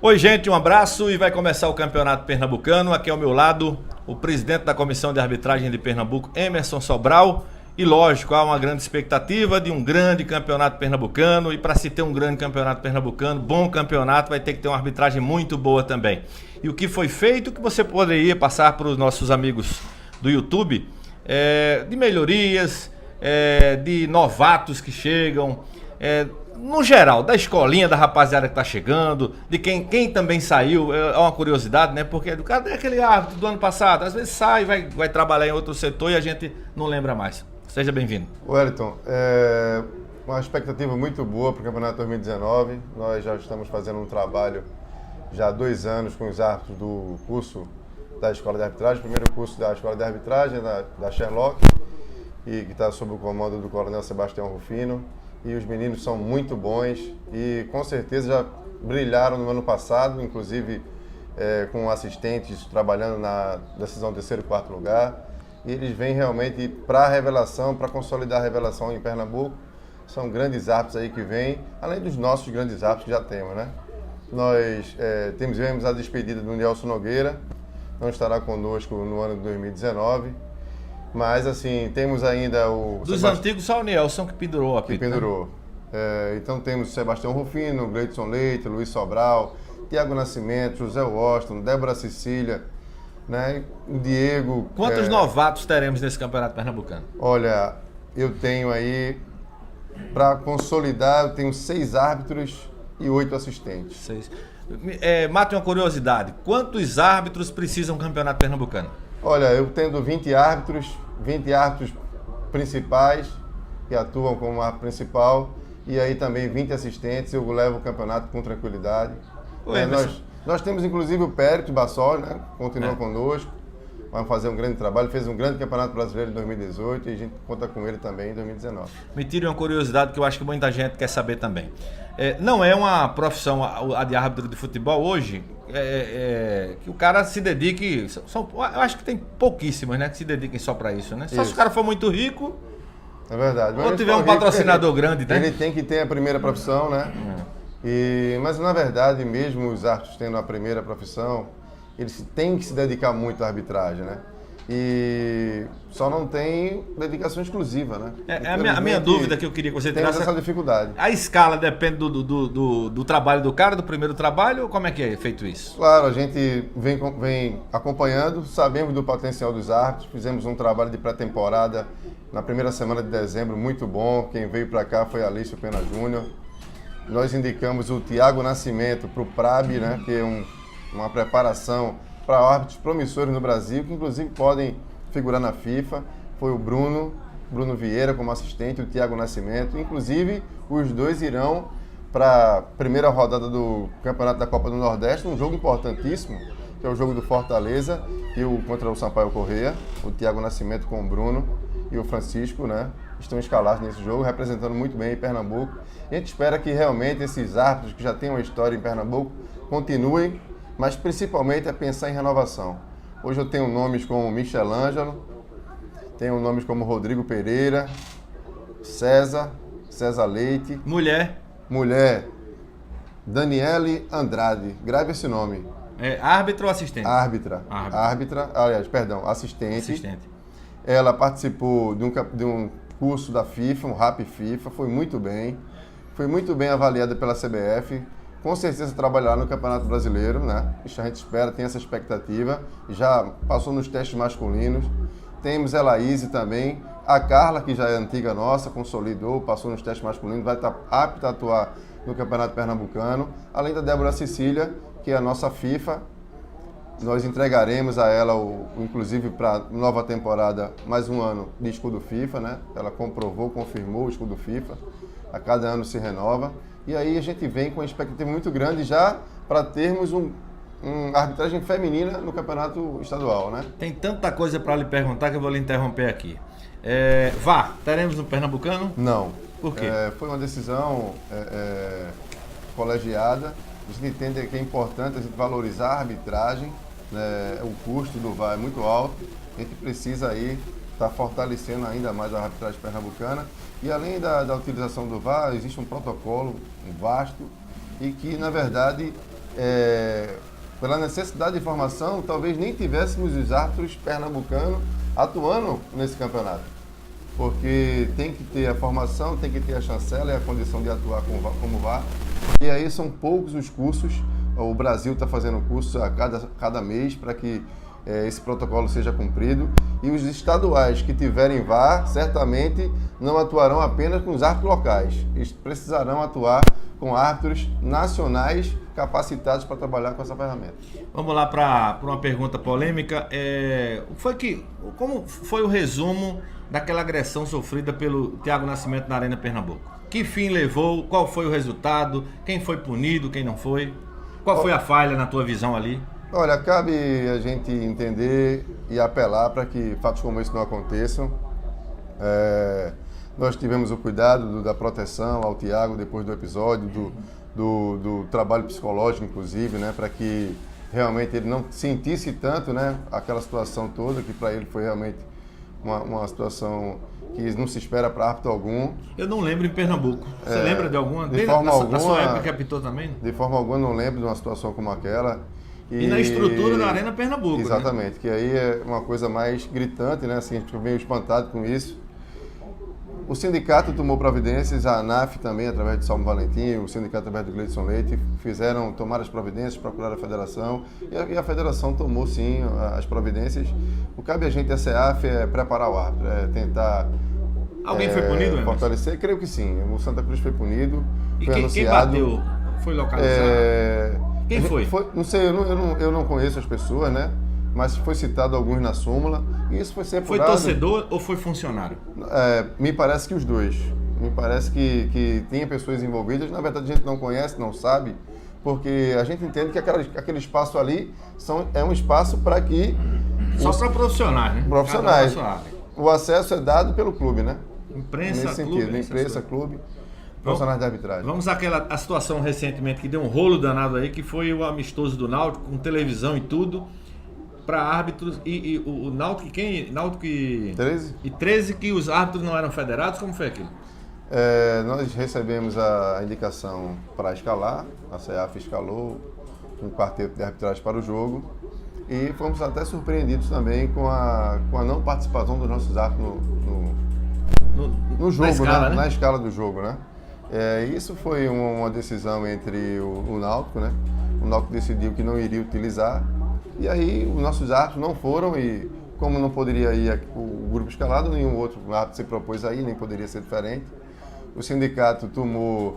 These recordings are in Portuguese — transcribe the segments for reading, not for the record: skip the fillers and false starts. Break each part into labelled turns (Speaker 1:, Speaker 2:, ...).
Speaker 1: Oi, gente, um abraço e vai começar o Campeonato Pernambucano. Aqui ao meu lado, o presidente da Comissão de Arbitragem de Pernambuco, Emerson Sobral. E lógico, há uma grande expectativa de um grande campeonato pernambucano. E para se ter um grande campeonato pernambucano, bom campeonato, vai ter que ter uma arbitragem muito boa também. E o que foi feito, que você poderia passar para os nossos amigos do YouTube, de melhorias, de novatos que chegam, no geral, da escolinha, da rapaziada que tá chegando, de quem também saiu, é uma curiosidade, né? Porque do cara é aquele árbitro do ano passado, às vezes sai, vai trabalhar em outro setor e a gente não lembra mais. Seja bem-vindo.
Speaker 2: Wellington, uma expectativa muito boa para o Campeonato 2019. Nós já estamos fazendo um trabalho já há 2 anos com os árbitros do curso da Escola de Arbitragem, primeiro curso da Escola de Arbitragem, da Sherlock, e que está sob o comando do Coronel Sebastião Rufino. E os meninos são muito bons e com certeza já brilharam no ano passado, inclusive com assistentes trabalhando na decisão terceiro e quarto lugar. E eles vêm realmente para a revelação, para consolidar a revelação em Pernambuco. São grandes árbitros aí que vêm, além dos nossos grandes árbitros que já temos, né? Nós tivemos a despedida do Nelson Nogueira, não estará conosco no ano de 2019. Mas, assim, temos ainda o...
Speaker 1: Dos antigos, só o Nelson que pendurou o apito.
Speaker 2: Que pendurou. Né? Então temos Sebastião Rufino, Gleidson Leite, Luiz Sobral, Tiago Nascimento, José Washington, Débora Cecília, né? Diego...
Speaker 1: Quantos novatos teremos nesse Campeonato Pernambucano?
Speaker 2: Olha, eu tenho aí, para consolidar, eu tenho 6 árbitros e 8 assistentes.
Speaker 1: 6. Mate uma curiosidade, quantos árbitros precisa um Campeonato Pernambucano?
Speaker 2: Olha, eu tendo 20 árbitros principais que atuam como árbitro principal e aí também 20 assistentes, eu levo o campeonato com tranquilidade. Nós temos inclusive o Périto Bassol, né? Continua conosco, vai fazer um grande trabalho, fez um grande campeonato brasileiro em 2018 e a gente conta com ele também em 2019.
Speaker 1: Me tire uma curiosidade que eu acho que muita gente quer saber também. Não é uma profissão, a de árbitro de futebol hoje, que o cara se dedique. Eu acho que tem pouquíssimas, né, que se dediquem só para isso, né? Só se o cara for muito rico.
Speaker 2: É verdade.
Speaker 1: Ou tiver um patrocinador grande, né?
Speaker 2: Ele tem que ter a primeira profissão, né? Mas na verdade, mesmo os árbitros tendo a primeira profissão, eles têm que se dedicar muito à arbitragem, né? E só não tem dedicação exclusiva, né?
Speaker 1: A minha dúvida que eu queria que você
Speaker 2: tirasse essa dificuldade.
Speaker 1: A escala depende do trabalho do cara, do primeiro trabalho, ou como é que é feito isso?
Speaker 2: Claro, a gente vem acompanhando, sabemos do potencial dos árbitros, fizemos um trabalho de pré-temporada na primeira semana de dezembro, muito bom. Quem veio para cá foi Alício Pena Júnior. Nós indicamos o Tiago Nascimento para o PRAB, né? Que é uma preparação para árbitros promissores no Brasil, que inclusive podem figurar na FIFA. Foi o Bruno Vieira como assistente, o Tiago Nascimento. Inclusive, os dois irão para a primeira rodada do Campeonato da Copa do Nordeste, um jogo importantíssimo, que é o jogo do Fortaleza contra o Sampaio Corrêa. O Tiago Nascimento com o Bruno e o Francisco, né, estão escalados nesse jogo, representando muito bem em Pernambuco. E a gente espera que realmente esses árbitros que já têm uma história em Pernambuco continuem, mas principalmente é pensar em renovação. Hoje eu tenho nomes como Michelangelo, tenho nomes como Rodrigo Pereira, César Leite.
Speaker 1: Mulher,
Speaker 2: Daniele Andrade, grave esse nome.
Speaker 1: Árbitro ou assistente?
Speaker 2: Árbitra, assistente. Ela participou de um curso da FIFA, um RAP FIFA, foi muito bem avaliada pela CBF. Com certeza trabalhará no Campeonato Brasileiro, né? Isso a gente espera, tem essa expectativa. Já passou nos testes masculinos. Temos a Laíse também. A Carla, que já é antiga nossa, consolidou, passou nos testes masculinos, vai estar apta a atuar no Campeonato Pernambucano. Além da Débora Cecília, que é a nossa FIFA. Nós entregaremos a ela, inclusive para nova temporada, mais um ano de escudo FIFA, né? Ela confirmou o escudo FIFA. A cada ano se renova. E aí a gente vem com uma expectativa muito grande já para termos uma arbitragem feminina no campeonato estadual, né?
Speaker 1: Tem tanta coisa para lhe perguntar que eu vou lhe interromper aqui. Teremos no Pernambucano?
Speaker 2: Não.
Speaker 1: Por quê?
Speaker 2: Foi uma decisão colegiada. A gente entende que é importante a gente valorizar a arbitragem, né? O custo do VAR é muito alto. A gente precisa aí estar fortalecendo ainda mais a arbitragem pernambucana. E além da utilização do VAR, existe um protocolo vasto e que, na verdade, pela necessidade de formação, talvez nem tivéssemos os árbitros pernambucanos atuando nesse campeonato. Porque tem que ter a formação, tem que ter a chancela e a condição de atuar como VAR. E aí são poucos os cursos. O Brasil está fazendo cursos a cada mês para que esse protocolo seja cumprido. E os estaduais que tiverem VAR, certamente não atuarão apenas com os árbitros locais. Eles precisarão atuar com árbitros nacionais capacitados para trabalhar com essa ferramenta.
Speaker 1: Vamos lá para uma pergunta polêmica. Como foi o resumo daquela agressão sofrida pelo Thiago Nascimento na Arena Pernambuco? Que fim levou? Qual foi o resultado? Quem foi punido? Quem não foi? Qual foi a falha na tua visão ali?
Speaker 2: Olha, cabe a gente entender e apelar para que fatos como esse não aconteçam. Nós tivemos o cuidado da proteção ao Thiago depois do episódio, do trabalho psicológico, inclusive, né, para que realmente ele não sentisse tanto, né, aquela situação toda, que para ele foi realmente uma situação que não se espera para árbitro algum. Eu não lembro em Pernambuco. Você lembra de alguma?
Speaker 1: De forma alguma. Na sua época que apitou também?
Speaker 2: De forma alguma não lembro de uma situação como aquela.
Speaker 1: E na estrutura da Arena Pernambuco.
Speaker 2: Exatamente,
Speaker 1: né?
Speaker 2: Que aí é uma coisa mais gritante, né? Assim, a gente ficou meio espantado com isso. O sindicato tomou providências, a ANAF também, através de Salmo Valentim, o sindicato através do Gleidson Leite, tomaram as providências, procuraram a federação, e a federação tomou sim as providências. O que cabe a gente, a CEAF, é preparar o árbitro, é tentar...
Speaker 1: Alguém foi punido,
Speaker 2: fortalecer? Emerson? Creio que sim. O Santa Cruz foi punido,
Speaker 1: e
Speaker 2: foi
Speaker 1: anunciado. Quem bateu? Foi localizado? Quem foi?
Speaker 2: Não sei, eu não conheço as pessoas, né? Mas foi citado alguns na súmula, e isso foi ser apurado.
Speaker 1: Foi torcedor ou foi funcionário?
Speaker 2: Me parece que os dois. Me parece que tinha pessoas envolvidas. Na verdade, a gente não conhece, não sabe, porque a gente entende que aquele espaço ali é um espaço para que...
Speaker 1: Só para profissionais, né?
Speaker 2: Profissionais. O acesso é dado pelo clube, né?
Speaker 1: Imprensa,
Speaker 2: nesse
Speaker 1: clube.
Speaker 2: Sentido, imprensa, clube, profissionais de arbitragem.
Speaker 1: Vamos àquela situação recentemente que deu um rolo danado aí, que foi o amistoso do Náutico, com televisão e tudo, para árbitros, e o Náutico, Náutico e
Speaker 2: 13?
Speaker 1: E 13, que os árbitros não eram federados. Como foi aquilo?
Speaker 2: Nós recebemos a indicação para escalar, a CEAF escalou um quarteto de arbitragem para o jogo, e fomos até surpreendidos também com a não participação dos nossos árbitros no jogo,
Speaker 1: escala, né?
Speaker 2: Na escala do jogo, né? Isso foi uma decisão entre o Náutico, né? O Náutico decidiu que não iria utilizar, e aí os nossos árbitros não foram, e como não poderia ir o grupo escalado, nenhum outro árbitro se propôs a ir, nem poderia ser diferente. O sindicato tomou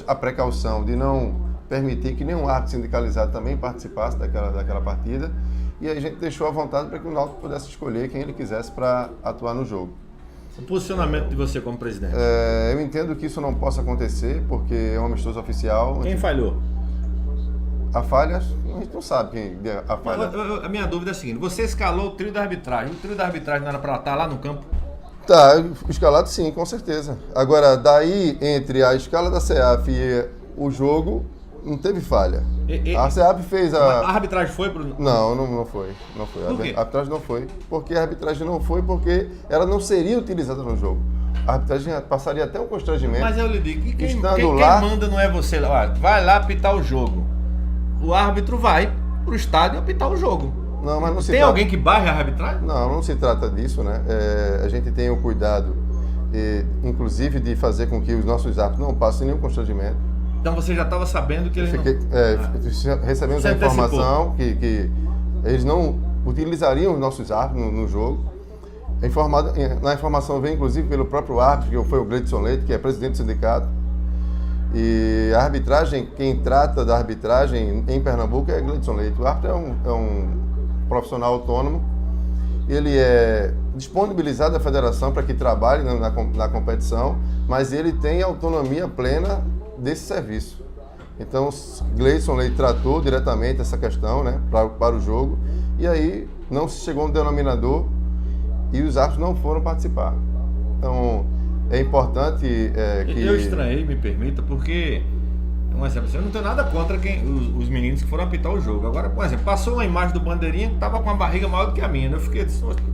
Speaker 2: a precaução de não permitir que nenhum árbitro sindicalizado também participasse daquela partida, e a gente deixou à vontade para que o Náutico pudesse escolher quem ele quisesse para atuar no jogo.
Speaker 1: O posicionamento de você como presidente?
Speaker 2: Eu entendo que isso não possa acontecer, porque é um amistoso oficial.
Speaker 1: Quem falhou?
Speaker 2: A falha, a gente não sabe quem deu a falha.
Speaker 1: A minha dúvida é a seguinte: você escalou o trio da arbitragem. O trio da arbitragem não era para estar lá no campo?
Speaker 2: Tá, escalado sim, com certeza. Agora, daí entre a escala da CEAF e o jogo, não teve falha. A CEAF fez
Speaker 1: a arbitragem foi pro...
Speaker 2: Não foi.
Speaker 1: Por quê?
Speaker 2: A arbitragem não foi. Porque a arbitragem não foi porque ela não seria utilizada no jogo. A arbitragem passaria até um constrangimento.
Speaker 1: Mas eu lhe digo, quem
Speaker 2: lá,
Speaker 1: manda não é você. Olha, vai lá apitar o jogo. O árbitro vai pro estádio apitar o jogo.
Speaker 2: Não, mas não se
Speaker 1: tem
Speaker 2: trata...
Speaker 1: alguém que barre a arbitragem?
Speaker 2: Não se trata disso, né? A gente tem o cuidado, inclusive, de fazer com que os nossos árbitros não passem nenhum constrangimento.
Speaker 1: Então você já estava sabendo que eles
Speaker 2: recebemos a informação que eles não utilizariam os nossos árbitros no jogo. Na informação vem, inclusive, pelo próprio árbitro, que foi o Gleidson Leite, que é presidente do sindicato. E a arbitragem, quem trata da arbitragem em Pernambuco é Gleidson Leite. O árbitro é um profissional autônomo. Ele é disponibilizado à federação para que trabalhe na competição, mas ele tem autonomia plena desse serviço. Então, Gleidson Leite tratou diretamente essa questão, né, para o jogo, e aí não se chegou a um denominador e os árbitros não foram participar. Então, é importante que...
Speaker 1: Eu estranhei, me permita, porque, um exemplo, eu não tenho nada contra os meninos que foram apitar o jogo. Agora, por exemplo, passou uma imagem do Bandeirinha que estava com a barriga maior do que a minha. Eu fiquei,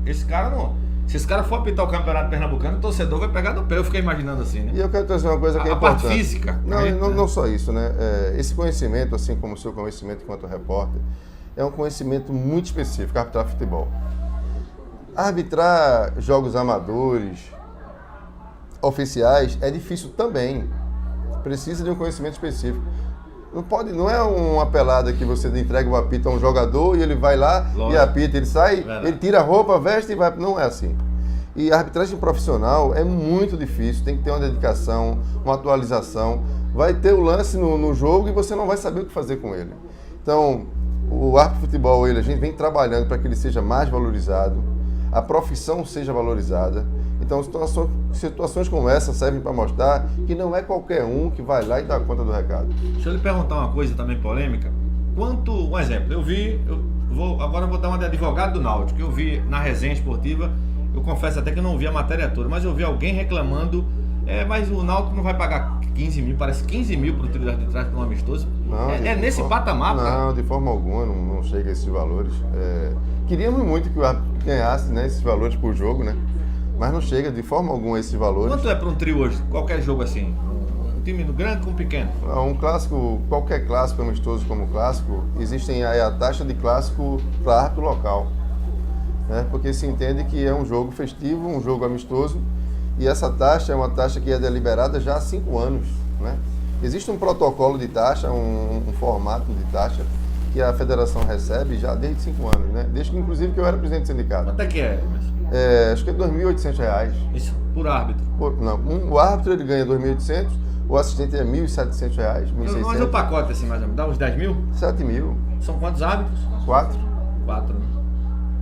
Speaker 1: esse cara não... Se esse cara for apitar o campeonato pernambucano, o torcedor vai pegar no pé. Eu fiquei imaginando assim, né?
Speaker 2: E eu quero trazer uma coisa que é
Speaker 1: a
Speaker 2: importante.
Speaker 1: parte física.
Speaker 2: Não só isso, né? Esse conhecimento, assim como o seu conhecimento enquanto repórter, é um conhecimento muito específico, arbitrar futebol. Arbitrar jogos amadores, oficiais, é difícil também. Precisa de um conhecimento específico. Não é uma pelada que você entrega o apito a um jogador e ele vai lá e apita, ele sai, ele tira a roupa, veste e vai. Não é assim. E a arbitragem profissional é muito difícil, tem que ter uma dedicação, uma atualização. Vai ter o lance no jogo e você não vai saber o que fazer com ele. Então, o árbitro de futebol, a gente vem trabalhando para que ele seja mais valorizado, a profissão seja valorizada. Então, situações como essa servem para mostrar que não é qualquer um que vai lá e dá conta do recado.
Speaker 1: Deixa eu lhe perguntar uma coisa também polêmica. Um exemplo, agora eu vou dar uma de advogado do Náutico. Eu vi na resenha esportiva, eu confesso até que eu não vi a matéria toda, mas eu vi alguém reclamando, mas o Náutico não vai pagar 15 mil, parece 15 mil para o trio de arbitragem para um amistoso. Não, nesse patamar, cara?
Speaker 2: Não, de forma alguma, não chega a esses valores. Queríamos muito que o árbitro ganhasse, né, esses valores por jogo, né? Mas não chega de forma alguma a esses valores.
Speaker 1: Quanto é para um trio hoje? Qualquer jogo assim? Um time grande com um pequeno?
Speaker 2: Um clássico, qualquer clássico amistoso como clássico, existem a taxa de clássico para árbitro local. Né? Porque se entende que é um jogo festivo, um jogo amistoso, e essa taxa é uma taxa que é deliberada já há 5 anos. Né? Existe um protocolo de taxa, um formato de taxa, que a federação recebe já desde 5 anos, né? Desde que, inclusive, que eu era presidente do sindicato.
Speaker 1: Quanto é que é?
Speaker 2: Acho que é R$ 2.800.
Speaker 1: Isso por árbitro?
Speaker 2: O árbitro ele ganha R$ 2.800, o assistente é R$ 1.700, R$ 1.600.
Speaker 1: Mas o pacote assim, mais ou menos, dá uns 10 mil?
Speaker 2: 7 mil.
Speaker 1: São quantos árbitros?
Speaker 2: 4.
Speaker 1: 4, né?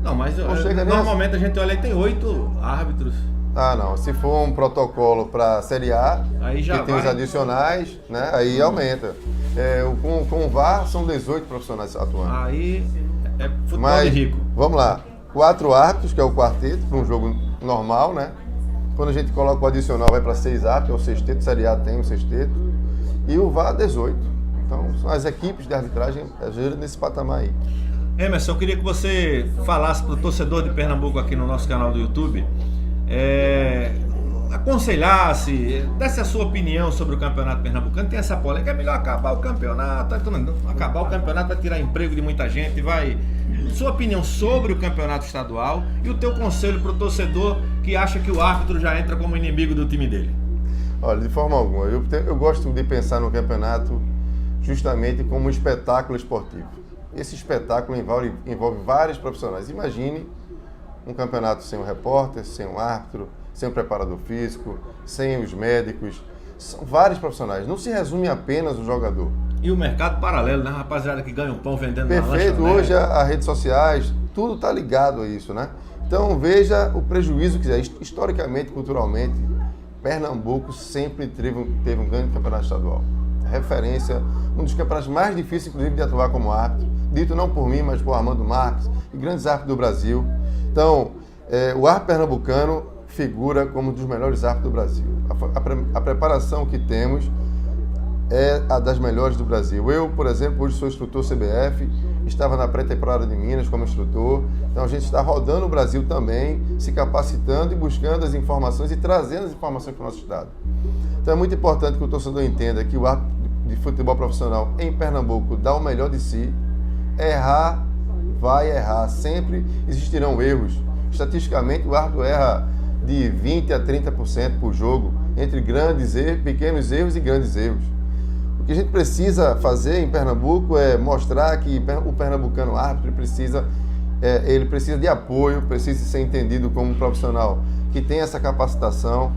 Speaker 1: Não, mas
Speaker 2: chega
Speaker 1: normalmente a gente olha e tem 8 árbitros.
Speaker 2: Não. Se for um protocolo para Série A,
Speaker 1: aí já
Speaker 2: que tem os adicionais, né? Aí aumenta. Com o VAR, são 18 profissionais atuando.
Speaker 1: Aí é futebol de rico.
Speaker 2: Vamos lá. 4 árbitros, que é o quarteto, para um jogo normal, né? Quando a gente coloca o adicional, vai para 6 árbitros, é o sexteto, Série A tem o sexteto. E o VAR, 18. Então, são as equipes de arbitragem nesse patamar aí.
Speaker 1: Emerson, eu queria que você falasse para o torcedor de Pernambuco aqui no nosso canal do YouTube, aconselhasse, desse a sua opinião sobre o campeonato pernambucano. Tem essa polêmica, é melhor acabar o campeonato, acabar o campeonato vai tirar emprego de muita gente, sua opinião sobre o campeonato estadual e o teu conselho para o torcedor que acha que o árbitro já entra como inimigo do time dele.
Speaker 2: Olha, de forma alguma, eu gosto de pensar no campeonato justamente como um espetáculo esportivo. Esse espetáculo envolve vários profissionais. Imagine um campeonato sem um repórter, sem um árbitro, sem um preparador físico, sem os médicos. São vários profissionais. Não se resume apenas o jogador.
Speaker 1: E o mercado paralelo, né? Rapaziada que ganha um pão vendendo na lanchonete.
Speaker 2: Perfeito. Hoje as redes sociais, tudo está ligado a isso, né? Então veja o prejuízo que é. Historicamente, culturalmente, Pernambuco sempre teve um grande campeonato estadual. Referência, um dos campeonatos mais difíceis, inclusive, de atuar como árbitro. Dito não por mim, mas por Armando Marques e grandes árbitros do Brasil. Então, o árbitro pernambucano figura como um dos melhores árbitros do Brasil. A preparação que temos é a das melhores do Brasil. Eu, por exemplo, hoje sou instrutor CBF, estava na pré-temporada de Minas como instrutor. Então a gente está rodando o Brasil também, se capacitando e buscando as informações e trazendo as informações para o nosso estado. Então é muito importante que o torcedor entenda que o árbitro de futebol profissional em Pernambuco dá o melhor de si. Errar, vai errar. Sempre existirão erros. Estatisticamente, o árbitro erra de 20% a 30% por jogo, entre grandes erros, pequenos erros e grandes erros. O que a gente precisa fazer em Pernambuco é mostrar que o pernambucano árbitro precisa de apoio, precisa ser entendido como um profissional que tem essa capacitação.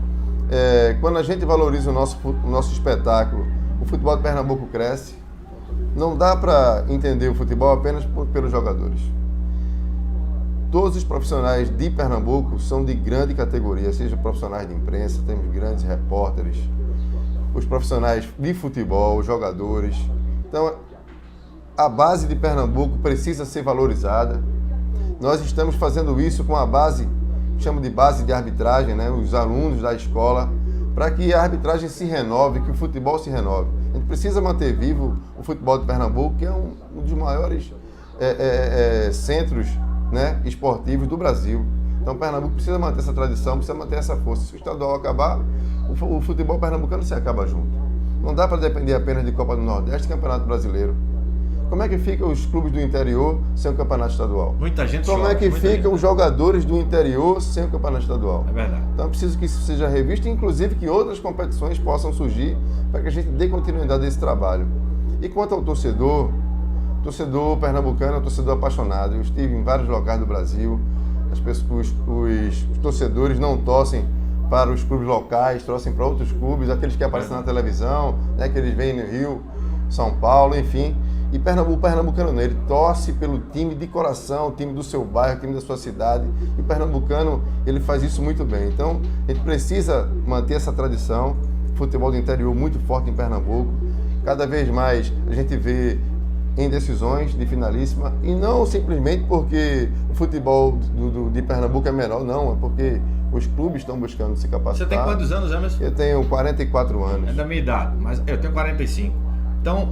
Speaker 2: Quando a gente valoriza o nosso espetáculo, o futebol de Pernambuco cresce. Não dá para entender o futebol apenas pelos jogadores. Todos os profissionais de Pernambuco são de grande categoria, seja profissionais de imprensa, temos grandes repórteres, os profissionais de futebol, os jogadores. Então, a base de Pernambuco precisa ser valorizada. Nós estamos fazendo isso com a base, chamo de base de arbitragem, né? Os alunos da escola, para que a arbitragem se renove, que o futebol se renove. A gente precisa manter vivo o futebol de Pernambuco, que é um dos maiores centros, né, esportivos do Brasil. Então Pernambuco precisa manter essa tradição, precisa manter essa força. Se o estadual acabar, o futebol pernambucano se acaba junto. Não dá para depender apenas de Copa do Nordeste e Campeonato Brasileiro. Como é que ficam os clubes do interior sem o campeonato estadual?
Speaker 1: Muita gente
Speaker 2: Como
Speaker 1: chora,
Speaker 2: é que ficam os jogadores do interior sem o campeonato estadual?
Speaker 1: É verdade.
Speaker 2: Então é preciso que isso seja revisto, inclusive que outras competições possam surgir para que a gente dê continuidade a esse trabalho. E quanto ao torcedor pernambucano é um torcedor apaixonado. Eu estive em vários locais do Brasil, os torcedores não torcem para os clubes locais, torcem para outros clubes, aqueles que aparecem na televisão, né, que eles veem no Rio, São Paulo, enfim. E o pernambucano não, ele torce pelo time de coração, o time do seu bairro, o time da sua cidade. E o pernambucano, ele faz isso muito bem. Então, a gente precisa manter essa tradição, futebol do interior muito forte em Pernambuco. Cada vez mais a gente vê em decisões de finalíssima, e não simplesmente porque o futebol de Pernambuco é menor, não, é porque os clubes estão buscando se capacitar.
Speaker 1: Você tem quantos anos, Emerson?
Speaker 2: Eu tenho 44 anos.
Speaker 1: É da minha idade, mas eu tenho 45. Então,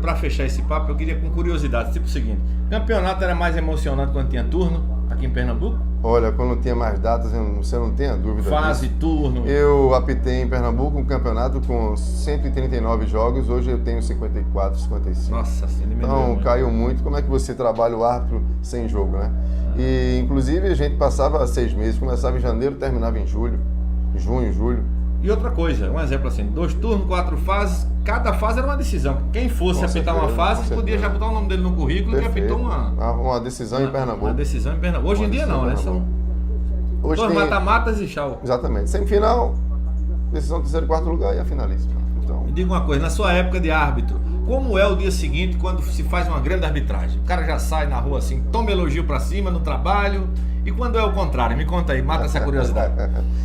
Speaker 1: para fechar esse papo, eu queria com curiosidade, tipo o seguinte: campeonato era mais emocionante quando tinha turno aqui em Pernambuco?
Speaker 2: Olha, quando tinha mais datas, você não tenha dúvida
Speaker 1: Fase,
Speaker 2: disso.
Speaker 1: turno.
Speaker 2: Eu apitei em Pernambuco um campeonato com 139 jogos, hoje eu tenho 54, 55.
Speaker 1: Nossa, assim,
Speaker 2: então caiu muito. Como é que você trabalha o árbitro sem jogo, né? E inclusive a gente passava 6 meses, começava em janeiro, terminava em junho, julho.
Speaker 1: E outra coisa, um exemplo assim, 2 turnos, 4 fases, cada fase era uma decisão. Quem fosse
Speaker 2: Com
Speaker 1: apitar uma fase, podia já botar o nome dele no currículo.
Speaker 2: Perfeito.
Speaker 1: Que apitou
Speaker 2: uma decisão em Pernambuco.
Speaker 1: Uma decisão em Pernambuco. Hoje em dia não, né? São
Speaker 2: hoje
Speaker 1: 2
Speaker 2: tem...
Speaker 1: mata-matas e tchau.
Speaker 2: Exatamente. Semifinal, decisão do terceiro e quarto lugar e a finalíssima. Então...
Speaker 1: Me diga uma coisa, na sua época de árbitro, como é o dia seguinte quando se faz uma grande arbitragem? O cara já sai na rua assim, toma elogio pra cima no trabalho. E quando é o contrário? Me conta aí, mata essa curiosidade.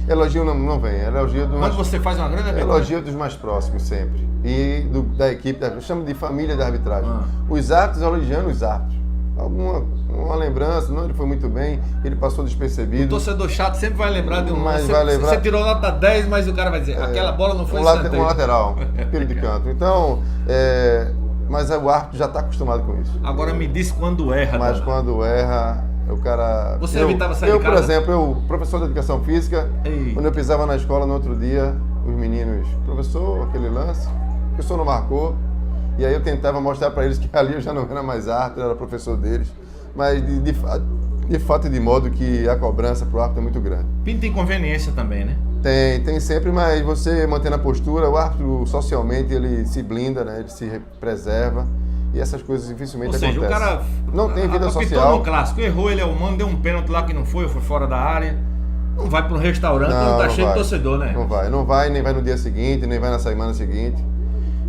Speaker 2: Elogio não vem, elogio
Speaker 1: quando você faz uma grande arbitragem.
Speaker 2: Elogio dos mais próximos sempre. E da equipe, eu chamo de família da arbitragem. Os árbitros elogiando os árbitros. Uma lembrança, não, ele foi muito bem, ele passou despercebido.
Speaker 1: O torcedor chato sempre vai lembrar de um
Speaker 2: mas
Speaker 1: você,
Speaker 2: vai lembrar...
Speaker 1: você tirou nota 10, mas o cara vai dizer, aquela bola não foi
Speaker 2: um lateral, pelo de canto. Então, mas o árbitro já está acostumado com isso.
Speaker 1: Agora me diz quando erra.
Speaker 2: Mas quando erra, o cara...
Speaker 1: Você evitava sair de casa?
Speaker 2: Por exemplo, professor de educação física, quando eu pisava na escola no outro dia, os meninos, professor, aquele lance, o professor não marcou, e aí eu tentava mostrar para eles que ali eu já não era mais árbitro, era professor deles, mas de fato e de modo que a cobrança para o árbitro é muito grande.
Speaker 1: Pinta inconveniência também, né?
Speaker 2: Tem sempre, mas você mantendo a postura, o árbitro socialmente ele se blinda, né? Ele se preserva. E essas coisas dificilmente acontecem.
Speaker 1: Ou seja, o cara
Speaker 2: não tem vida
Speaker 1: apitou
Speaker 2: social.
Speaker 1: No clássico, errou, ele é humano, deu um pênalti lá que não foi, ou foi fora da área. Não vai para um restaurante, não tá cheio de torcedor, né?
Speaker 2: Não vai, nem vai no dia seguinte, nem vai na semana seguinte.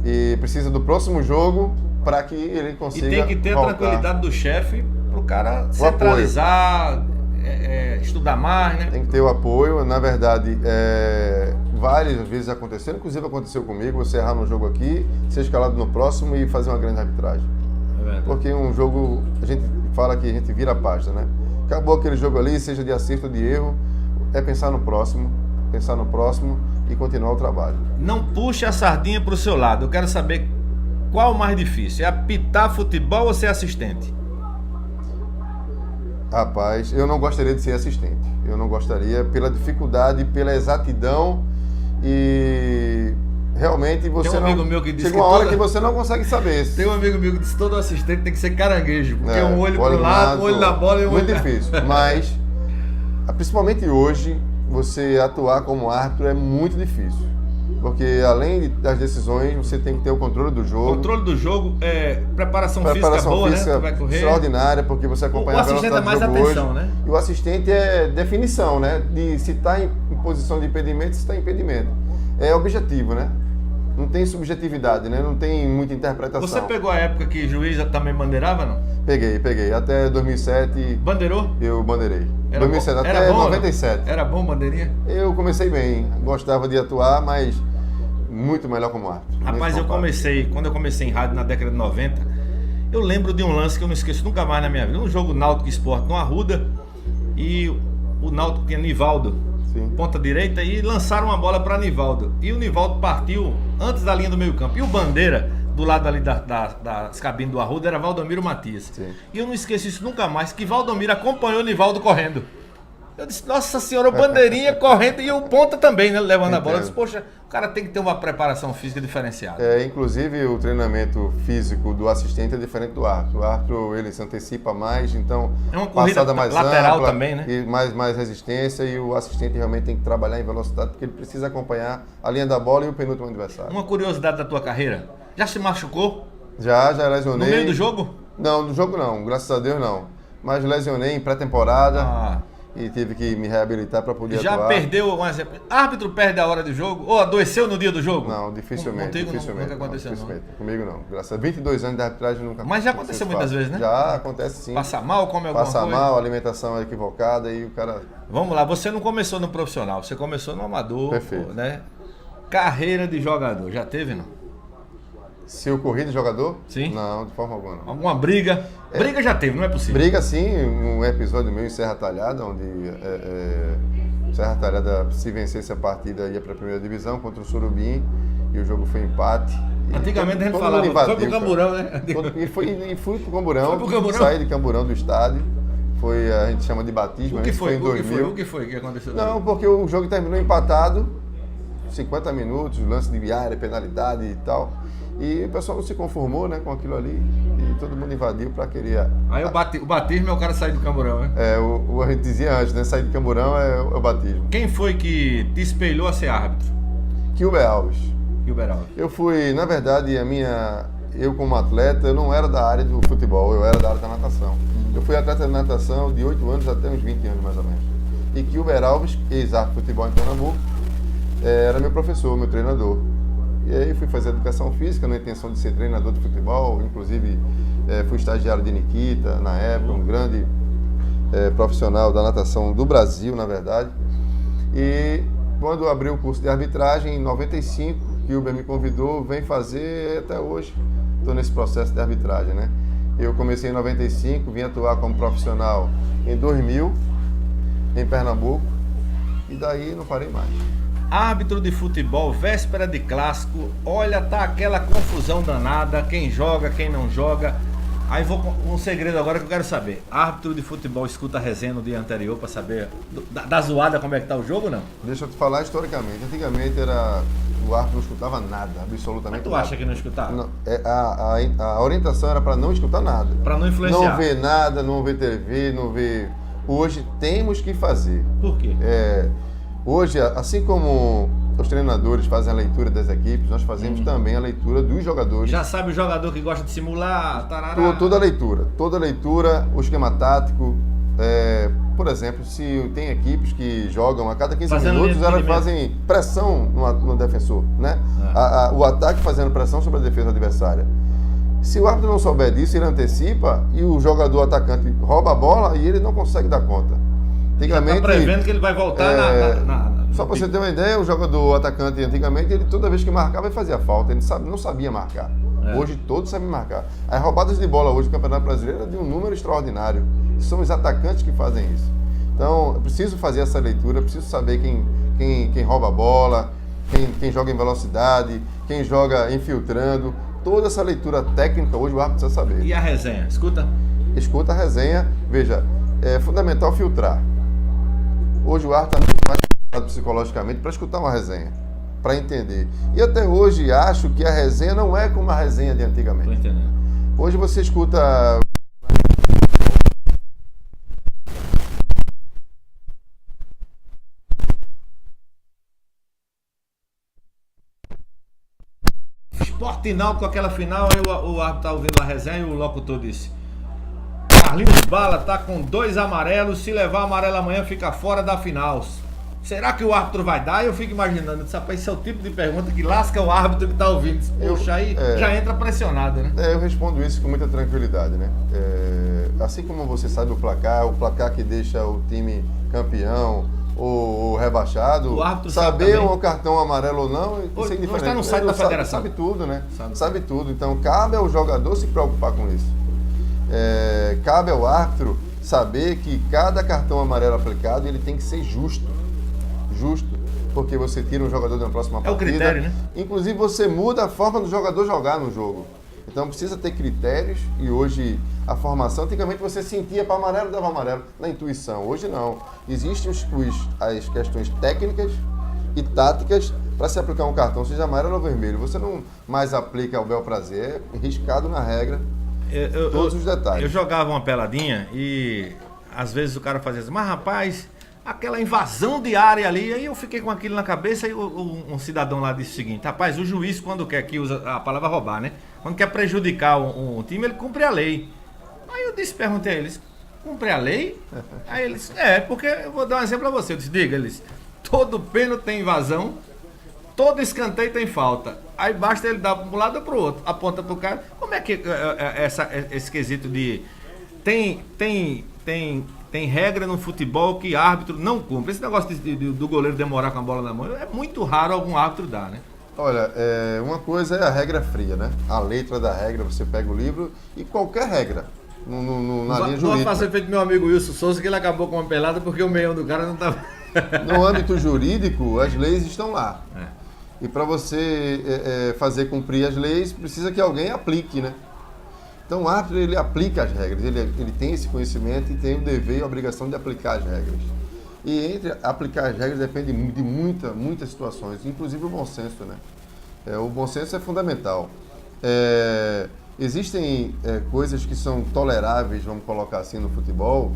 Speaker 2: E precisa do próximo jogo para que ele consiga
Speaker 1: E tem que ter
Speaker 2: voltar.
Speaker 1: A tranquilidade do chefe pro cara centralizar, estudar mais, né?
Speaker 2: Tem que ter o apoio. Na verdade, várias vezes aconteceram, inclusive aconteceu comigo, você errar no jogo aqui, ser escalado no próximo e fazer uma grande arbitragem.
Speaker 1: É verdade.
Speaker 2: Porque um jogo, a gente fala que a gente vira a página, né? Acabou aquele jogo ali, seja de acerto ou de erro, é pensar no próximo e continuar o trabalho.
Speaker 1: Não puxe a sardinha pro seu lado. Eu quero saber qual o mais difícil, é apitar futebol ou ser assistente?
Speaker 2: Rapaz, eu não gostaria de ser assistente. Eu não gostaria pela dificuldade, pela exatidão e realmente você
Speaker 1: tem um amigo meu que disse
Speaker 2: chega uma hora que você não consegue saber.
Speaker 1: Tem um amigo meu que disse que todo assistente tem que ser caranguejo, porque um olho pro lado, um olho na bola e um olho...
Speaker 2: Muito difícil, mas principalmente hoje, você atuar como árbitro é muito difícil. Porque além das decisões, você tem que ter o controle do jogo.
Speaker 1: Controle do jogo, preparação física boa,
Speaker 2: física,
Speaker 1: né? Tu vai correr.
Speaker 2: Extraordinária, porque você acompanha
Speaker 1: o assistente é mais atenção,
Speaker 2: hoje,
Speaker 1: né?
Speaker 2: E o assistente é definição, né? De se está em posição de impedimento, se está em impedimento. É objetivo, né? Não tem subjetividade, né? Não tem muita interpretação.
Speaker 1: Você pegou a época que juiz também bandeirava, não?
Speaker 2: Peguei. Até 2007...
Speaker 1: Bandeirou?
Speaker 2: Eu bandeirei.
Speaker 1: Era
Speaker 2: 2007
Speaker 1: bom,
Speaker 2: até
Speaker 1: era bom,
Speaker 2: 97.
Speaker 1: Era bom bandeirinha?
Speaker 2: Eu comecei bem. Gostava de atuar, mas muito melhor como árbitro.
Speaker 1: Rapaz, quando eu comecei em rádio na década de 90, eu lembro de um lance que eu não esqueço nunca mais na minha vida. Um jogo Náutico Sport no Arruda, e o Náutico tinha Nivaldo,
Speaker 2: Sim.
Speaker 1: ponta direita, e lançaram uma bola para Nivaldo. E o Nivaldo partiu antes da linha do meio campo. E o bandeira, do lado ali das cabines do Arruda, era Valdomiro Matias.
Speaker 2: Sim.
Speaker 1: E eu não esqueço isso nunca mais, que Valdomiro acompanhou o Nivaldo correndo. Eu disse, nossa senhora, o bandeirinha correndo e o ponta também, né? Levando a bola. Eu disse,
Speaker 2: Entendo.
Speaker 1: poxa, o cara tem que ter uma preparação física diferenciada.
Speaker 2: Inclusive, o treinamento físico do assistente é diferente do árbitro. O árbitro, ele se antecipa mais, então...
Speaker 1: É uma corrida
Speaker 2: passada mais
Speaker 1: lateral
Speaker 2: ampla,
Speaker 1: também, né?
Speaker 2: E mais resistência, e o assistente realmente tem que trabalhar em velocidade, porque ele precisa acompanhar a linha da bola e o penúltimo adversário.
Speaker 1: Uma curiosidade da tua carreira, já se machucou
Speaker 2: Já lesionei...
Speaker 1: no meio do jogo?
Speaker 2: Não, no jogo não, graças a Deus não. Mas lesionei em pré-temporada.
Speaker 1: Ah.
Speaker 2: E tive que me reabilitar para poder
Speaker 1: Já
Speaker 2: atuar.
Speaker 1: perdeu, um exemplo, árbitro perde a hora do jogo? Ou adoeceu no dia do jogo?
Speaker 2: Não, dificilmente.
Speaker 1: Nunca aconteceu,
Speaker 2: dificilmente. Comigo não. Graças a 22 anos de arbitragem nunca
Speaker 1: Mas já aconteceu muitas vezes, né?
Speaker 2: Já acontece sim.
Speaker 1: Passa mal, come alguma
Speaker 2: Passa
Speaker 1: coisa?
Speaker 2: mal, alimentação equivocada e o cara...
Speaker 1: Vamos lá, você não começou no profissional, você começou no amador,
Speaker 2: Perfeito.
Speaker 1: né? Carreira de jogador, já teve, não?
Speaker 2: Se eu corri de jogador?
Speaker 1: Sim.
Speaker 2: Não, de forma alguma não.
Speaker 1: Alguma briga? Briga já teve, não é possível.
Speaker 2: Briga sim, um episódio meu em Serra Talhada, onde Serra Talhada, se vencesse a partida, ia para a primeira divisão contra o Surubim e o jogo foi empate. E
Speaker 1: Antigamente a gente
Speaker 2: todo
Speaker 1: falava,
Speaker 2: mundo invadiu,
Speaker 1: foi pro
Speaker 2: cara.
Speaker 1: Camburão, né?
Speaker 2: E fui pro Camburão,
Speaker 1: Foi pro Camburão?
Speaker 2: saí de Camburão do estádio, a gente chama de batismo,
Speaker 1: O que foi?
Speaker 2: em 2000.
Speaker 1: O que foi que aconteceu?
Speaker 2: Não, porque o jogo terminou empatado, 50 minutos, lance de área, penalidade e tal. E o pessoal não se conformou, né, com aquilo ali e todo mundo invadiu para querer...
Speaker 1: Aí o batismo é o cara sair do Camburão, né?
Speaker 2: A gente dizia antes, né, sair de Camburão é o batismo.
Speaker 1: Quem foi que te espelhou a ser árbitro?
Speaker 2: Kilber Alves.
Speaker 1: Kilber Alves.
Speaker 2: Eu fui, na verdade, eu como atleta, eu não era da área do futebol, eu era da área da natação. Eu fui atleta de natação de 8 anos até uns 20 anos mais ou menos. E Kilber Alves, ex-árbitro de futebol em Pernambuco, era meu professor, meu treinador. E aí fui fazer educação física na intenção de ser treinador de futebol, inclusive fui estagiário de Nikita na época, um grande profissional da natação do Brasil, na verdade. E quando abri o curso de arbitragem, em 95, Kilber me convidou, vem fazer, e até hoje estou nesse processo de arbitragem, né? Eu comecei em 95, vim atuar como profissional em 2000, em Pernambuco, e daí não parei mais.
Speaker 1: Árbitro de futebol, véspera de clássico, olha, tá aquela confusão danada, quem joga, quem não joga. Aí vou com um segredo agora que eu quero saber. Árbitro de futebol escuta a resenha no dia anterior pra saber da zoada como é que tá o jogo ou não?
Speaker 2: Deixa eu te falar historicamente. Antigamente o árbitro não escutava nada, absolutamente
Speaker 1: Mas tu
Speaker 2: nada.
Speaker 1: acha que não escutava?
Speaker 2: Não, a orientação era para não escutar nada.
Speaker 1: Pra não influenciar.
Speaker 2: Não ver nada, não ver TV, não ver... Hoje temos que fazer.
Speaker 1: Por quê?
Speaker 2: Hoje, assim como os treinadores fazem a leitura das equipes, nós fazemos também a leitura dos jogadores.
Speaker 1: Já sabe o jogador que gosta de simular, tarará.
Speaker 2: Toda a leitura, o esquema tático. Por exemplo, se tem equipes que jogam a cada 15
Speaker 1: Fazendo
Speaker 2: minutos, elas
Speaker 1: entendimento.
Speaker 2: fazem pressão no defensor, né? O ataque fazendo pressão sobre a defesa adversária. Se o árbitro não souber disso, ele antecipa e o jogador atacante rouba a bola e ele não consegue dar conta.
Speaker 1: Tá prevendo que ele vai voltar
Speaker 2: Só para você ter uma ideia, o jogador atacante antigamente, ele toda vez que marcava, ele fazia falta, ele não sabia marcar. Hoje todos sabem marcar. As roubadas de bola hoje no Campeonato Brasileiro é de um número extraordinário. São os atacantes que fazem isso. Então, eu preciso fazer essa leitura, preciso saber quem rouba a bola, quem joga em velocidade, quem joga infiltrando. Toda essa leitura técnica hoje o árbitro precisa saber.
Speaker 1: E a resenha? Escuta.
Speaker 2: Escuta a resenha, veja, é fundamental filtrar. Hoje o árbitro está muito mais preparado psicologicamente para escutar uma resenha, para entender. E até hoje acho que a resenha não é como a resenha de antigamente.
Speaker 1: Tô entendendo.
Speaker 2: Hoje você escuta...
Speaker 1: Sport e Náutico, aquela final, aí o árbitro tá ouvindo a resenha e o locutor disse: Carlinhos Bala tá com 2 amarelos, se levar amarelo amanhã fica fora da final. Será que o árbitro vai dar? Eu fico imaginando, rapaz, esse é o tipo de pergunta que lasca o árbitro que tá ouvindo. Poxa, aí já entra pressionado, né?
Speaker 2: Eu respondo isso com muita tranquilidade, né? Assim como você sabe o placar que deixa o time campeão ou rebaixado,
Speaker 1: O árbitro
Speaker 2: saber
Speaker 1: sabe
Speaker 2: o cartão amarelo ou não, isso é indiferente.
Speaker 1: Hoje tá no site da federação.
Speaker 2: Sabe tudo, né?
Speaker 1: Sabe
Speaker 2: Tudo. Então, cabe ao jogador se preocupar com isso. Cabe ao árbitro saber que cada cartão amarelo aplicado ele tem que ser justo, porque você tira um jogador da próxima partida.
Speaker 1: É o critério, né?
Speaker 2: Inclusive você muda a forma do jogador jogar no jogo. Então precisa ter critérios e hoje a formação, antigamente você sentia para amarelo, dava amarelo na intuição. Hoje não. Existem as questões técnicas e táticas para se aplicar um cartão, seja amarelo ou vermelho. Você não mais aplica ao bel prazer, é riscado na regra, todos os detalhes.
Speaker 1: Eu jogava uma peladinha e às vezes o cara fazia assim, mas rapaz, aquela invasão de área ali, aí eu fiquei com aquilo na cabeça e um cidadão lá disse o seguinte, rapaz, o juiz quando quer, que usa a palavra roubar, né? Quando quer prejudicar um time, ele cumpre a lei. Aí eu perguntei a eles, cumpre a lei? Aí eles, porque eu vou dar um exemplo a você, eu disse, diga, eles, todo pênalti tem invasão, todo escanteio tem falta. Aí basta ele dar para um lado ou para o outro, aponta para o cara. Como é que esse quesito de... Tem regra no futebol que árbitro não cumpre. Esse negócio do goleiro demorar com a bola na mão, é muito raro algum árbitro dar, né?
Speaker 2: Olha, uma coisa é a regra fria, né? A letra da regra, você pega o livro e qualquer regra na linha jurídica.
Speaker 1: Vou fazer feito meu amigo Wilson Souza, que ele acabou com uma pelada porque o meião do cara não estava...
Speaker 2: No âmbito jurídico, as leis estão lá. E para você fazer cumprir as leis, precisa que alguém aplique, né? Então o árbitro, ele aplica as regras, ele tem esse conhecimento e tem o dever e a obrigação de aplicar as regras. E entre aplicar as regras depende de muitas situações, inclusive o bom senso, né? O bom senso é fundamental. Existem coisas que são toleráveis, vamos colocar assim, no futebol,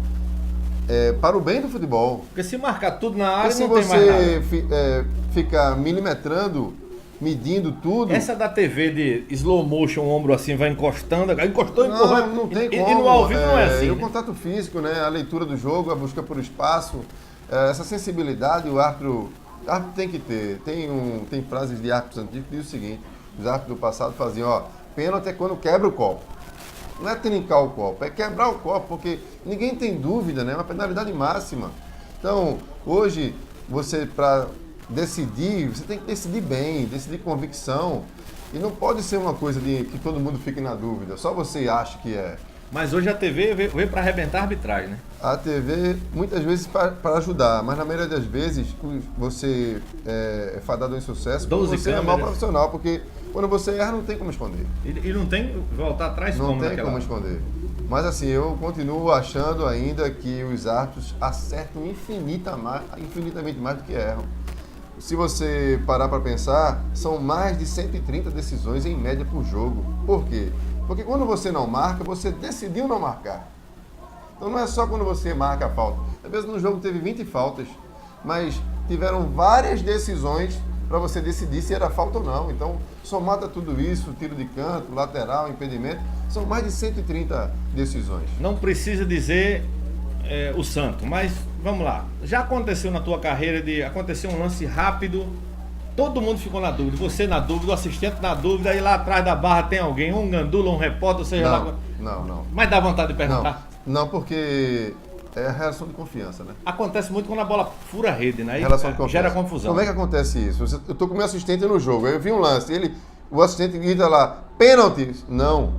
Speaker 2: para o bem do futebol.
Speaker 1: Porque se marcar tudo na área,
Speaker 2: não tem mais nada. Se você ficar milimetrando, medindo tudo...
Speaker 1: Essa da TV de slow motion, o ombro assim, vai encostando, encostou, empurrou.
Speaker 2: Não tem como.
Speaker 1: E no ao vivo não é assim.
Speaker 2: O contato físico, né? A leitura do jogo, a busca por espaço, essa sensibilidade o árbitro tem que ter. Tem frases de árbitros antigos que dizem o seguinte, os árbitros do passado faziam, pênalti é quando quebra o copo. Não é trincar o copo, é quebrar o copo, porque ninguém tem dúvida, né? É uma penalidade máxima. Então, hoje, você para decidir, você tem que decidir bem, decidir com convicção. E não pode ser uma coisa que todo mundo fique na dúvida, só você acha que é.
Speaker 1: Mas hoje a TV veio para arrebentar a arbitragem, né?
Speaker 2: A TV, muitas vezes, para ajudar, mas na maioria das vezes, você é fadado em sucesso porque você é mal profissional, porque quando você erra, não tem como esconder.
Speaker 1: E não tem voltar atrás
Speaker 2: como naquela... Não tem como esconder. Mas assim, eu continuo achando ainda que os árbitros acertam infinitamente mais do que erram. Se você parar para pensar, são mais de 130 decisões em média por jogo. Por quê? Porque quando você não marca, você decidiu não marcar. Então não é só quando você marca a falta. Às vezes no jogo teve 20 faltas, mas tiveram várias decisões para você decidir se era falta ou não. Então, somado a tudo isso, tiro de canto, lateral, impedimento, são mais de 130 decisões.
Speaker 1: Não precisa dizer o santo, mas vamos lá. Já aconteceu na tua carreira acontecer um lance rápido, todo mundo ficou na dúvida, você na dúvida, o assistente na dúvida, aí lá atrás da barra tem alguém, um gandula, um repórter, seja lá.
Speaker 2: Não.
Speaker 1: Mas dá vontade de perguntar?
Speaker 2: Não, porque é a relação de confiança, né?
Speaker 1: Acontece muito quando a bola fura a rede, né?
Speaker 2: Relação de confiança.
Speaker 1: Gera confusão.
Speaker 2: Como é que acontece isso? Eu tô com meu assistente no jogo, aí eu vi um lance, o assistente grita lá, pênalti? Não.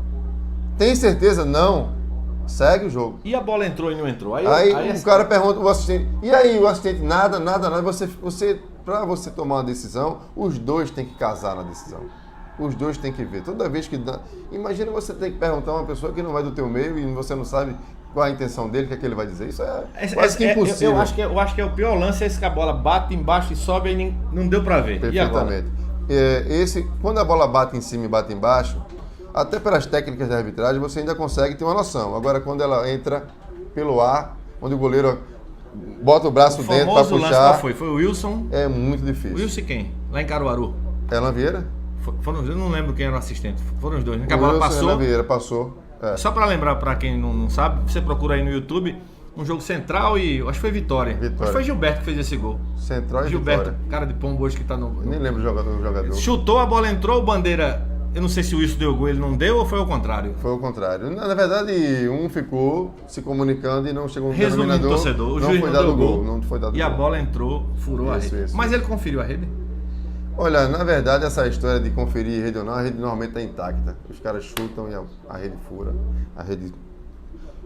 Speaker 2: Tem certeza? Não. Segue o jogo.
Speaker 1: E a bola entrou e não entrou? Aí
Speaker 2: o cara pergunta o assistente, e aí o assistente, nada. Para você tomar uma decisão, os dois têm que casar na decisão. Os dois têm que ver. Toda vez que... Imagina você ter que perguntar a uma pessoa que não vai do teu meio e você não sabe qual a intenção dele, o que é que ele vai dizer. Isso é quase que impossível.
Speaker 1: Eu acho que é o pior lance, é esse que a bola bate embaixo e sobe e não deu para ver.
Speaker 2: Perfeitamente. Quando a bola bate em cima e bate embaixo, até pelas técnicas de arbitragem, você ainda consegue ter uma noção. Agora, quando ela entra pelo ar, onde o goleiro bota o braço dentro para puxar...
Speaker 1: lance qual foi? Foi o Wilson?
Speaker 2: É muito difícil.
Speaker 1: Wilson quem? Lá em Caruaru?
Speaker 2: Elan Vieira?
Speaker 1: Eu não lembro quem era o assistente. Foram os dois, né? Que a
Speaker 2: bola
Speaker 1: passou.
Speaker 2: Elan Vieira passou.
Speaker 1: Só para lembrar, para quem não sabe, você procura aí no YouTube, um jogo Central e... Acho que foi Vitória. Acho que foi Gilberto que fez esse gol.
Speaker 2: Central e
Speaker 1: Gilberto,
Speaker 2: Vitória.
Speaker 1: Cara de pombo hoje que tá no...
Speaker 2: Nem lembro do jogador.
Speaker 1: Chutou, a bola entrou, o Bandeira... Eu não sei se o Wilson deu gol, ele não deu ou foi o contrário?
Speaker 2: Foi o contrário. Na verdade, um ficou se comunicando e não chegou no
Speaker 1: denominador. Torcedor, o juiz
Speaker 2: não foi dado gol. Não foi dado
Speaker 1: e
Speaker 2: gol.
Speaker 1: A bola entrou, furou a rede. Mas ele conferiu a rede?
Speaker 2: Olha, na verdade, essa história de conferir rede ou não, a rede normalmente está intacta. Os caras chutam e a rede fura. A rede...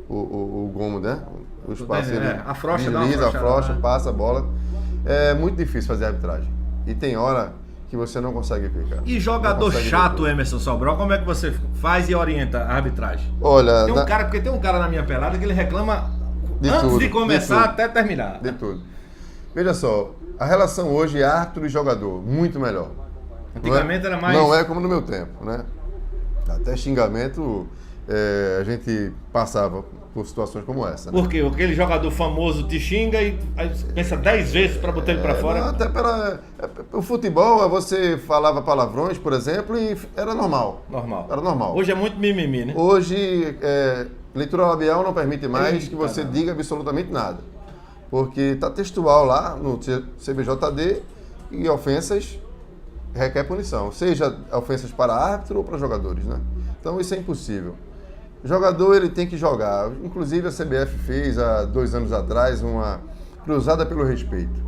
Speaker 2: O gomo, né? O espaço,
Speaker 1: afrouxa,
Speaker 2: desliza, afrouxa, passa a bola. É muito difícil fazer arbitragem. E tem hora que você não consegue ficar.
Speaker 1: E jogador chato, Emerson Sobral, como é que você faz e orienta a arbitragem?
Speaker 2: Olha,
Speaker 1: tem um cara na minha pelada que ele reclama
Speaker 2: de
Speaker 1: antes
Speaker 2: tudo,
Speaker 1: de começar
Speaker 2: de
Speaker 1: até terminar.
Speaker 2: De tudo. Veja só, a relação hoje é árbitro e jogador, muito melhor.
Speaker 1: Antigamente era mais...
Speaker 2: Não é como no meu tempo, né? Até xingamento a gente passava por situações como essa. Né?
Speaker 1: Por quê? Aquele jogador famoso te xinga e aí pensa 10 vezes para botar ele para fora.
Speaker 2: Não, até o futebol, você falava palavrões, por exemplo, e era normal. Era normal.
Speaker 1: Hoje é muito mimimi, né?
Speaker 2: Hoje, leitura labial não permite mais que você diga absolutamente nada. Porque está textual lá no CBJD e ofensas requer punição. Seja ofensas para árbitro ou para jogadores, né? Então isso é impossível. O jogador ele tem que jogar. Inclusive a CBF fez há 2 anos atrás uma cruzada pelo respeito.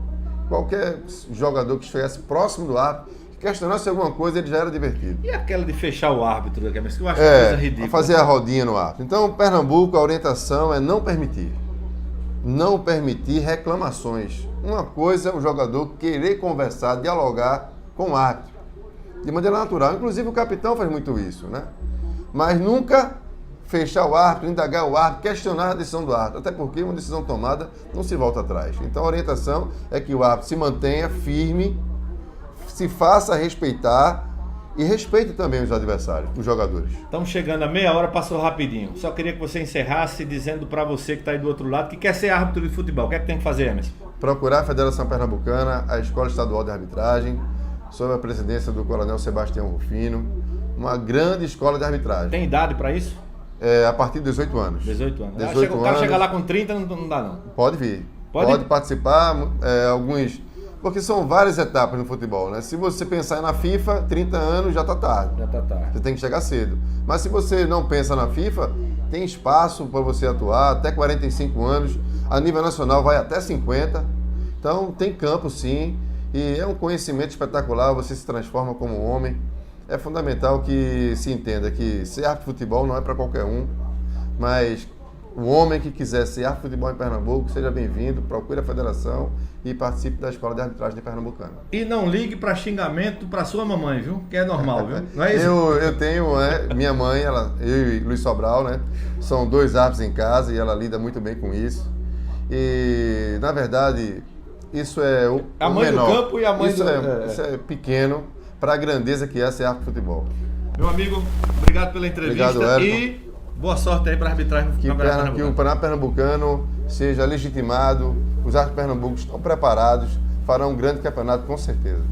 Speaker 2: Qualquer jogador que estivesse próximo do árbitro, que questionasse alguma coisa, ele já era divertido.
Speaker 1: E aquela de fechar o árbitro, que eu acho uma coisa ridícula.
Speaker 2: Fazer a rodinha no árbitro. Então, Pernambuco, a orientação é não permitir. Não permitir reclamações. Uma coisa é o jogador querer conversar, dialogar com o árbitro. De maneira natural. Inclusive o capitão faz muito isso, né? Mas nunca fechar o árbitro, indagar o árbitro, questionar a decisão do árbitro. Até porque uma decisão tomada não se volta atrás. Então a orientação é que o árbitro se mantenha firme, se faça respeitar e respeite também os adversários, os jogadores.
Speaker 1: Estamos chegando a meia hora, passou rapidinho. Só queria que você encerrasse dizendo para você que está aí do outro lado que quer ser árbitro de futebol. O que é que tem que fazer, Emerson?
Speaker 2: Procurar a Federação Pernambucana, a Escola Estadual de Arbitragem, sob a presidência do Coronel Sebastião Rufino, uma grande escola de arbitragem.
Speaker 1: Tem idade para isso?
Speaker 2: A partir de 18 anos.
Speaker 1: 18 anos.
Speaker 2: 18
Speaker 1: o cara chega lá com 30, não dá não.
Speaker 2: Pode vir. Pode participar, alguns... Porque são várias etapas no futebol, né? Se você pensar na FIFA, 30 anos já está tarde.
Speaker 1: Já está tarde.
Speaker 2: Você tem que chegar cedo. Mas se você não pensa na FIFA, tem espaço para você atuar até 45 anos. A nível nacional vai até 50. Então tem campo sim. E é um conhecimento espetacular, você se transforma como homem. É fundamental que se entenda que ser árbitro de futebol não é para qualquer um, mas o homem que quiser ser árbitro de futebol em Pernambuco, seja bem-vindo, procure a federação e participe da Escola de Arbitragem de Pernambucana.
Speaker 1: E não ligue para xingamento para sua mamãe, viu? Que é normal, viu? Não é isso?
Speaker 2: Eu tenho, minha mãe, eu e Luiz Sobral, né? São 2 árbitros em casa e ela lida muito bem com isso. E, na verdade, isso é o
Speaker 1: mãe
Speaker 2: menor.
Speaker 1: do campo e a mãe
Speaker 2: isso é pequeno para a grandeza que é ser árbitro de futebol.
Speaker 1: Meu amigo, obrigado pela entrevista.
Speaker 2: Obrigado,
Speaker 1: e boa sorte aí para a arbitragem no Campeonato
Speaker 2: Que o Campeonato Pernambucano seja legitimado, os árbitros pernambucanos estão preparados, farão um grande campeonato com certeza.